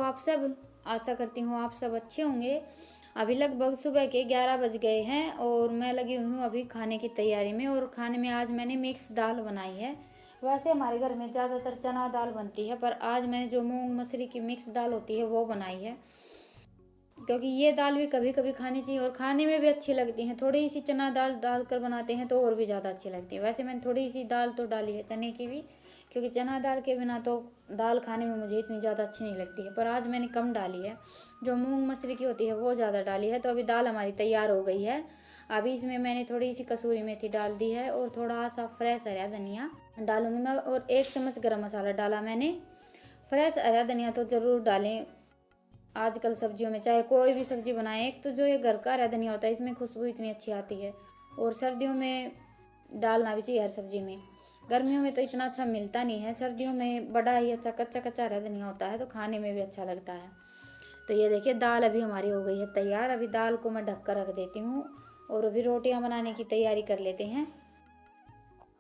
आप सब। आशा करती हूँ आप सब अच्छे होंगे। अभी लगभग सुबह के 11 बज गए हैं और मैं लगी हुई हूँ अभी खाने की तैयारी में। और खाने में आज मैंने मिक्स दाल बनाई है। वैसे हमारे घर में ज़्यादातर चना दाल बनती है, पर आज मैंने जो मूंग मसूरी की मिक्स दाल होती है वो बनाई है, क्योंकि ये दाल भी कभी कभी खानी चाहिए और खाने में भी अच्छी लगती हैं। थोड़ी सी चना दाल डालकर बनाते हैं तो और भी ज़्यादा अच्छी लगती है। वैसे मैंने थोड़ी सी दाल तो डाली है चने की भी, क्योंकि चना दाल के बिना तो दाल खाने में मुझे इतनी ज़्यादा अच्छी नहीं लगती है। पर आज मैंने कम डाली है, जो मूंग मसूरी की होती है वो ज़्यादा डाली है। तो अभी दाल हमारी तैयार हो गई है। अभी इसमें मैंने थोड़ी सी कसूरी मेथी डाल दी है और थोड़ा सा फ्रेश हरा धनिया डालूंगी मैं, और 1 चम्मच गरम मसाला डाला मैंने। फ्रेश हरा धनिया तो ज़रूर डालें आजकल सब्जियों में, चाहे कोई भी सब्जी बनाए। एक तो जो ये घर का हरा धनिया होता है इसमें खुशबू इतनी अच्छी आती है, और सर्दियों में डालना भी चाहिए हर सब्जी में। गर्मियों में तो इतना अच्छा मिलता नहीं है, सर्दियों में बड़ा ही अच्छा कच्चा कच्चा हरा धनिया होता है तो खाने में भी अच्छा लगता है। तो ये देखिए दाल अभी हमारी हो गई है तैयार। अभी दाल को मैं ढक कर रख देती हूँ और अभी रोटियाँ बनाने की तैयारी कर लेते हैं।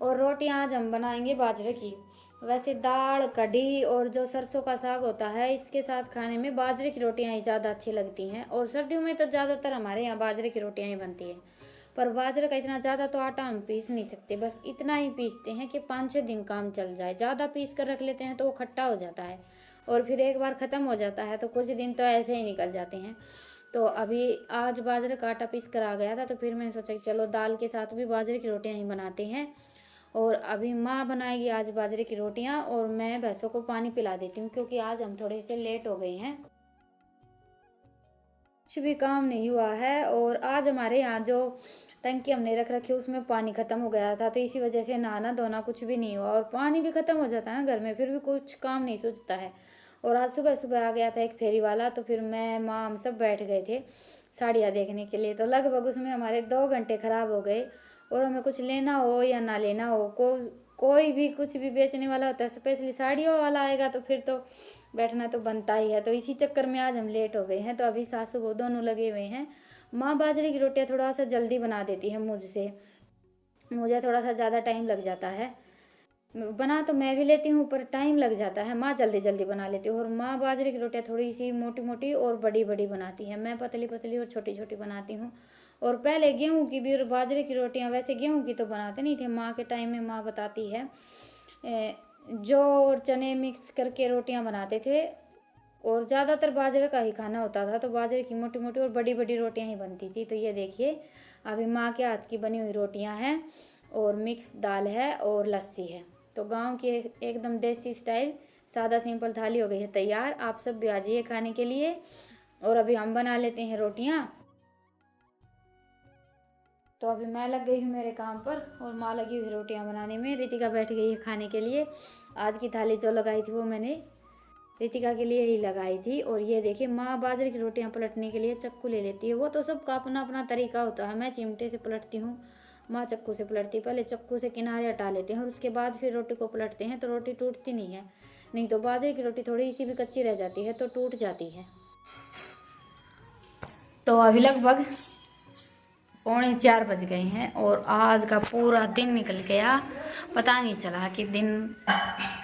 और रोटियाँ आज हम बनाएंगे बाजरे की। वैसे दाल कढ़ी और जो सरसों का साग होता है इसके साथ खाने में बाजरे की रोटियां ही ज़्यादा अच्छी लगती हैं। और सर्दियों में तो ज़्यादातर हमारे यहाँ बाजरे की रोटियां ही बनती हैं। पर बाजरे का इतना ज़्यादा तो आटा हम पीस नहीं सकते, बस इतना ही पीसते हैं कि 5-6 दिन काम चल जाए। ज़्यादा पीस कर रख लेते हैं तो वो खट्टा हो जाता है और फिर एक बार ख़त्म हो जाता है तो कुछ दिन तो ऐसे ही निकल जाते हैं। तो अभी आज बाजरे का आटा पीस कर आ गया था तो फिर मैंने सोचा कि चलो दाल के साथ भी बाजरे की रोटियां ही बनाते हैं। और अभी माँ बनाएगी आज बाजरे की रोटियां और मैं भैंसों को पानी पिला देती हूँ, क्योंकि आज हम थोड़े से लेट हो गए हैं। कुछ भी काम नहीं हुआ है और आज हमारे यहाँ जो टंकी हमने रख रखी है उसमें पानी ख़त्म हो गया था, तो इसी वजह से नहाना धोना कुछ भी नहीं हुआ। और पानी भी ख़त्म हो जाता है ना घर में, फिर भी कुछ काम नहीं सूझता है। और आज सुबह सुबह आ गया था एक फेरी वाला, तो फिर मैं माँ हम सब बैठ गए थे साड़ियाँ देखने के लिए। तो लगभग उसमें हमारे 2 घंटे ख़राब हो गए। और हमें कुछ लेना हो या ना लेना हो, कोई भी कुछ भी बेचने वाला होता है, स्पेशली साड़ियों वाला आएगा तो फिर तो बैठना तो बनता ही है। तो इसी चक्कर में आज हम लेट हो गए हैं। तो अभी सासू वो दोनों लगे हुए हैं। माँ बाजरे की रोटियाँ थोड़ा सा जल्दी बना देती है मुझसे, मुझे थोड़ा सा ज़्यादा टाइम लग जाता है। बना तो मैं भी लेती हूँ पर टाइम लग जाता है। माँ जल्दी जल्दी बना लेती है और माँ बाजरे की रोटियाँ थोड़ी सी मोटी मोटी और बड़ी बड़ी बनाती है। मैं पतली पतली और छोटी छोटी बनाती हूँ। और पहले गेहूँ की भी और बाजरे की रोटियाँ, वैसे गेहूँ की तो बनाते नहीं थे माँ के टाइम में। माँ बताती है जौ और चने मिक्स करके रोटियाँ बनाते थे और ज़्यादातर बाजरे का ही खाना होता था, तो बाजरे की मोटी मोटी और बड़ी बड़ी रोटियाँ ही बनती थी। तो ये देखिए अभी माँ के हाथ की बनी हुई रोटियाँ हैं और मिक्स दाल है और लस्सी है। तो गांव की एकदम देसी स्टाइल सादा सिंपल थाली हो गई है तैयार। आप सब भी आ जाइए खाने के लिए। और अभी हम बना लेते हैं रोटियां। तो अभी मैं लग गई हूँ मेरे काम पर और माँ लगी हुई रोटियां बनाने में। रितिका बैठ गई है खाने के लिए। आज की थाली जो लगाई थी वो मैंने रितिका के लिए ही लगाई थी। और ये देखिए माँ बाजरे की रोटियां पलटने के लिए चक्कू ले लेती है। वो तो सबका अपना अपना तरीका होता है। मैं चिमटे से पलटती हूँ, माँ चक्कू से पलटती है। पहले चक्कू से किनारे हटा लेते हैं और उसके बाद फिर रोटी को पलटते हैं तो रोटी टूटती नहीं है। नहीं तो बाजरे की रोटी थोड़ी सी भी कच्ची रह जाती है तो टूट जाती है। तो अभी लगभग 3:45 बज गए हैं और आज का पूरा दिन निकल गया, पता नहीं चला कि दिन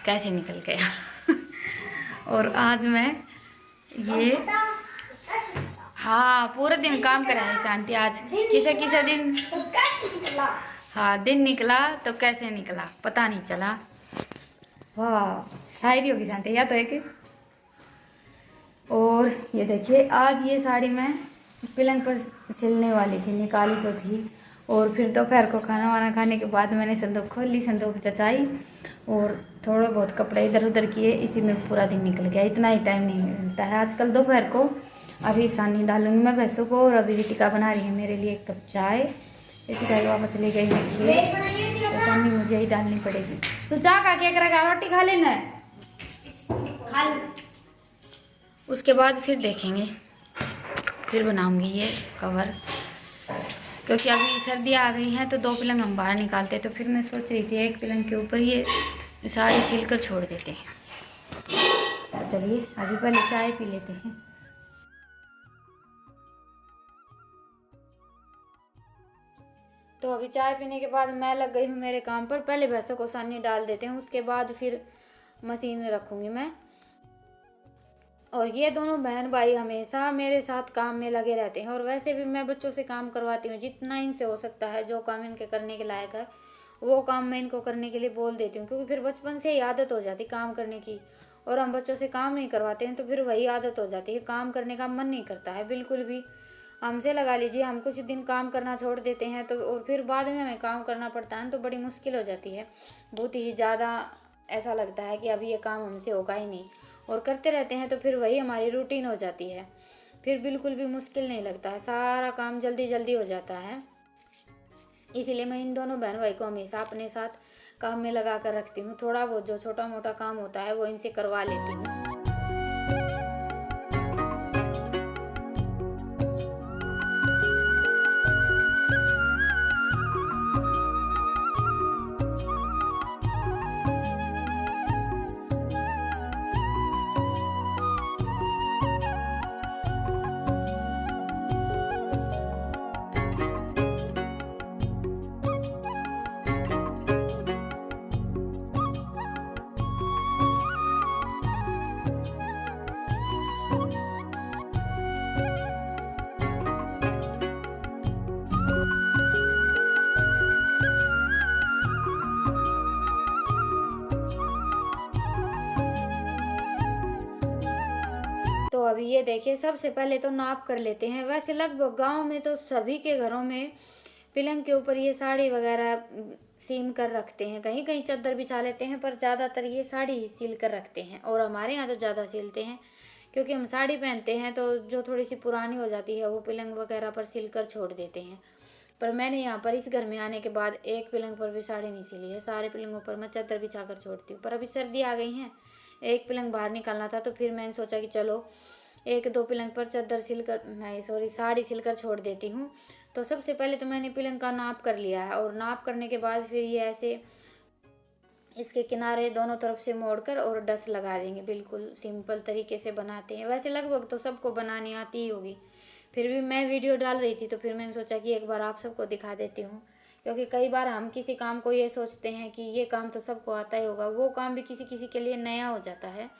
कैसे निकल गया। और आज मैं ये हाँ पूरे दिन काम कर रहे हैं शांति। आज किसे किसे दिन हाँ दिन निकला तो कैसे निकला पता नहीं चला। वाह शायरी होगी शांति या तो एक। और ये देखिए आज ये साड़ी मैं पिलन पर सिलने वाली थी, निकाली तो थी। और फिर दोपहर को खाना वाना खाने के बाद मैंने संदूक खोली, संदूक जचाई और थोड़े बहुत कपड़े इधर उधर किए। इसी में पूरा दिन निकल गया। इतना ही टाइम नहीं मिलता है आजकल दोपहर को। अभी सानी डालूंगी मैं भैंसों को और अभी रितिका बना रही है मेरे लिए 1 कप चाय। रितिका के वापस चली गई है तो सानी मुझे ही डालनी पड़ेगी। तो चाय का क्या करेगा, रोटी खा लेना है, खा ले। उसके बाद फिर देखेंगे, फिर बनाऊंगी ये कवर, क्योंकि अभी सर्दियाँ आ गई हैं तो 2 पलंग हम बाहर निकालते। तो फिर मैं सोच रही थी एक पलंग के ऊपर ये साड़ी सिल कर छोड़ देते हैं। तो चलिए अभी पहले चाय पी लेते हैं। तो अभी चाय पीने के बाद मैं लग गई हूँ मेरे काम पर। पहले भैंसों को सानी डाल देते हैं, उसके बाद फिर मशीन रखूँगी मैं। और ये दोनों बहन भाई हमेशा मेरे साथ काम में लगे रहते हैं। और वैसे भी मैं बच्चों से काम करवाती हूँ, जितना इनसे हो सकता है, जो काम इनके करने के लायक है वो काम मैं इनको करने के लिए बोल देती हूँ, क्योंकि फिर बचपन से ही आदत हो जाती काम करने की। और हम बच्चों से काम नहीं करवाते हैं तो फिर वही आदत हो जाती है, काम करने का मन नहीं करता है बिल्कुल भी। हमसे लगा लीजिए, हम कुछ दिन काम करना छोड़ देते हैं तो और फिर बाद में हमें काम करना पड़ता है तो बड़ी मुश्किल हो जाती है, बहुत ही ज़्यादा ऐसा लगता है कि अभी ये काम हमसे होगा ही नहीं। और करते रहते हैं तो फिर वही हमारी रूटीन हो जाती है, फिर बिल्कुल भी मुश्किल नहीं लगता है, सारा काम जल्दी जल्दी हो जाता है। इसीलिए मैं इन दोनों बहन भाई को हमेशा अपने साथ काम में लगा कर रखती हूँ। थोड़ा बहुत जो छोटा मोटा काम होता है वो इनसे करवा लेती हूँ। तो अभी ये देखिए, सबसे पहले तो नाप कर लेते हैं। वैसे लगभग गांव में तो सभी के घरों में पलंग के ऊपर ये साड़ी वगैरह सीम कर रखते हैं, कहीं कहीं चादर बिछा लेते हैं, पर ज़्यादातर ये साड़ी ही सील कर रखते हैं। और हमारे यहाँ तो ज़्यादा सीलते हैं, क्योंकि हम साड़ी पहनते हैं तो जो थोड़ी सी पुरानी हो जाती है वो पलंग वगैरह पर सिल कर छोड़ देते हैं। पर मैंने यहाँ पर इस घर में आने के बाद एक पलंग पर भी साड़ी नहीं सिली है, सारे पलंगों पर मैं चादर बिछा कर छोड़ती हूँ। पर अभी सर्दी आ गई हैं, एक पलंग बाहर निकालना था तो फिर मैंने सोचा कि चलो एक दो पलंग पर चादर सिलकर, नहीं सॉरी, साड़ी सिलकर छोड़ देती हूँ। तो सबसे पहले तो मैंने पलंग का नाप कर लिया है, और नाप करने के बाद फिर ये ऐसे इसके किनारे दोनों तरफ से मोड़कर और डस लगा देंगे। बिल्कुल सिंपल तरीके से बनाते हैं, वैसे लगभग तो सबको बनानी आती ही होगी, फिर भी मैं वीडियो डाल रही थी तो फिर मैंने सोचा कि एक बार आप सबको दिखा देती हूँ। क्योंकि कई बार हम किसी काम को ये सोचते हैं कि ये काम तो सबको आता ही होगा, वो काम भी किसी किसी के लिए नया हो जाता है।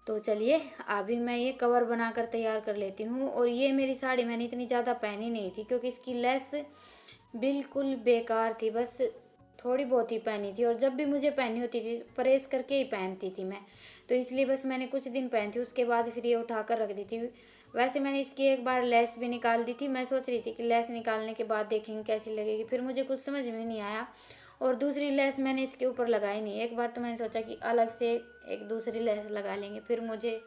तो चलिए अभी मैं ये कवर बनाकर तैयार कर लेती हूँ। और ये मेरी साड़ी मैंने इतनी ज़्यादा पहनी नहीं थी, क्योंकि इसकी लेस बिल्कुल बेकार थी, बस थोड़ी बहुत ही पहनी थी। और जब भी मुझे पहनी होती थी प्रेस करके ही पहनती थी मैं, तो इसलिए बस मैंने कुछ दिन पहनी थी, उसके बाद फिर ये उठा कर रख दी थी। वैसे मैंने इसकी एक बार लेस भी निकाल दी थी, मैं सोच रही थी कि लेस निकालने के बाद देखेंगे कैसी लगेगी, फिर मुझे कुछ समझ में नहीं आया और दूसरी लेस मैंने इसके ऊपर लगाई नहीं। एक बार तो मैंने सोचा कि अलग से एक दूसरी लेस लगा लेंगे, फिर मुझे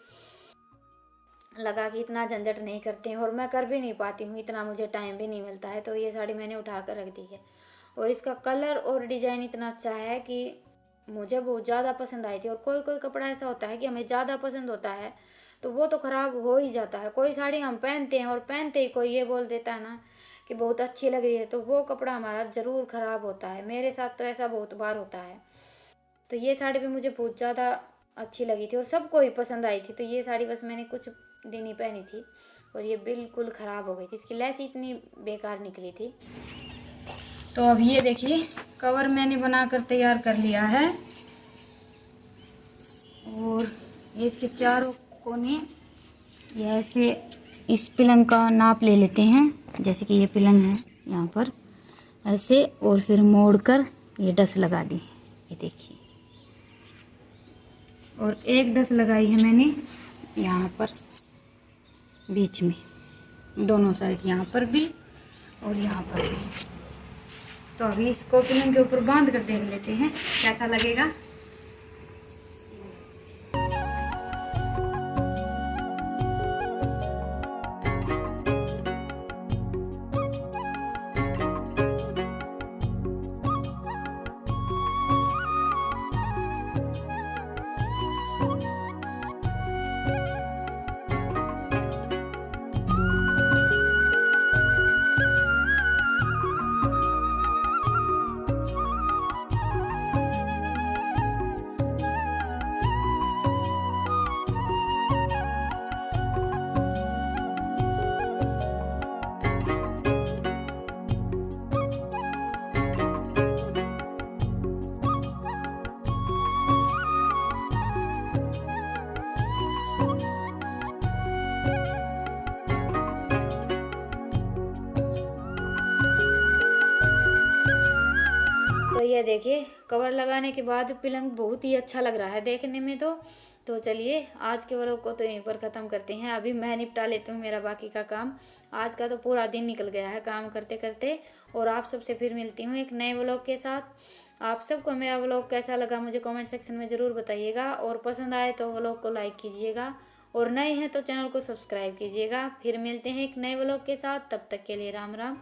लगा कि इतना झंझट नहीं करते हैं और मैं कर भी नहीं पाती हूँ, इतना मुझे टाइम भी नहीं मिलता है। तो ये साड़ी मैंने उठा कर रख दी है, और इसका कलर और डिज़ाइन इतना अच्छा है कि मुझे बहुत ज़्यादा पसंद आई थी। और कोई कोई कपड़ा ऐसा होता है कि हमें ज़्यादा पसंद होता है तो वो तो ख़राब हो ही जाता है। कोई साड़ी हम पहनते हैं और पहनते ही कोई ये बोल देता है ना कि बहुत अच्छी लग रही है, तो वो कपड़ा हमारा ज़रूर ख़राब होता है। मेरे साथ तो ऐसा बहुत बार होता है। तो ये साड़ी भी मुझे बहुत ज़्यादा अच्छी लगी थी और सबको ही पसंद आई थी। तो ये साड़ी बस मैंने कुछ दिन ही पहनी थी और ये बिल्कुल ख़राब हो गई थी, इसकी लेस इतनी बेकार निकली थी। तो अब ये देखिए कवर मैंने बनाकर तैयार कर लिया है, और ये इसके चारों कोने ये ऐसे इस पलंग का नाप ले लेते हैं। जैसे कि ये पलंग है यहाँ पर ऐसे, और फिर मोड़कर ये डस लगा दी, ये देखिए। और एक डस लगाई है मैंने यहाँ पर बीच में, दोनों साइड, यहाँ पर भी और यहाँ पर भी। तो अभी इसको पलंग के ऊपर बांध कर देख लेते हैं कैसा लगेगा। देखिए कवर लगाने के बाद पलंग बहुत ही अच्छा लग रहा है देखने में। तो चलिए आज के व्लॉग को तो यहीं पर ख़त्म करते हैं। अभी मैं निपटा लेती हूँ मेरा बाकी का काम। आज का तो पूरा दिन निकल गया है काम करते करते। और आप सबसे फिर मिलती हूँ एक नए व्लॉग के साथ। आप सबको मेरा व्लॉग कैसा लगा मुझे कमेंट सेक्शन में ज़रूर बताइएगा, और पसंद आए तो व्लॉग को लाइक कीजिएगा, और नए हैं तो चैनल को सब्सक्राइब कीजिएगा। फिर मिलते हैं एक नए व्लॉग के साथ, तब तक के लिए राम राम।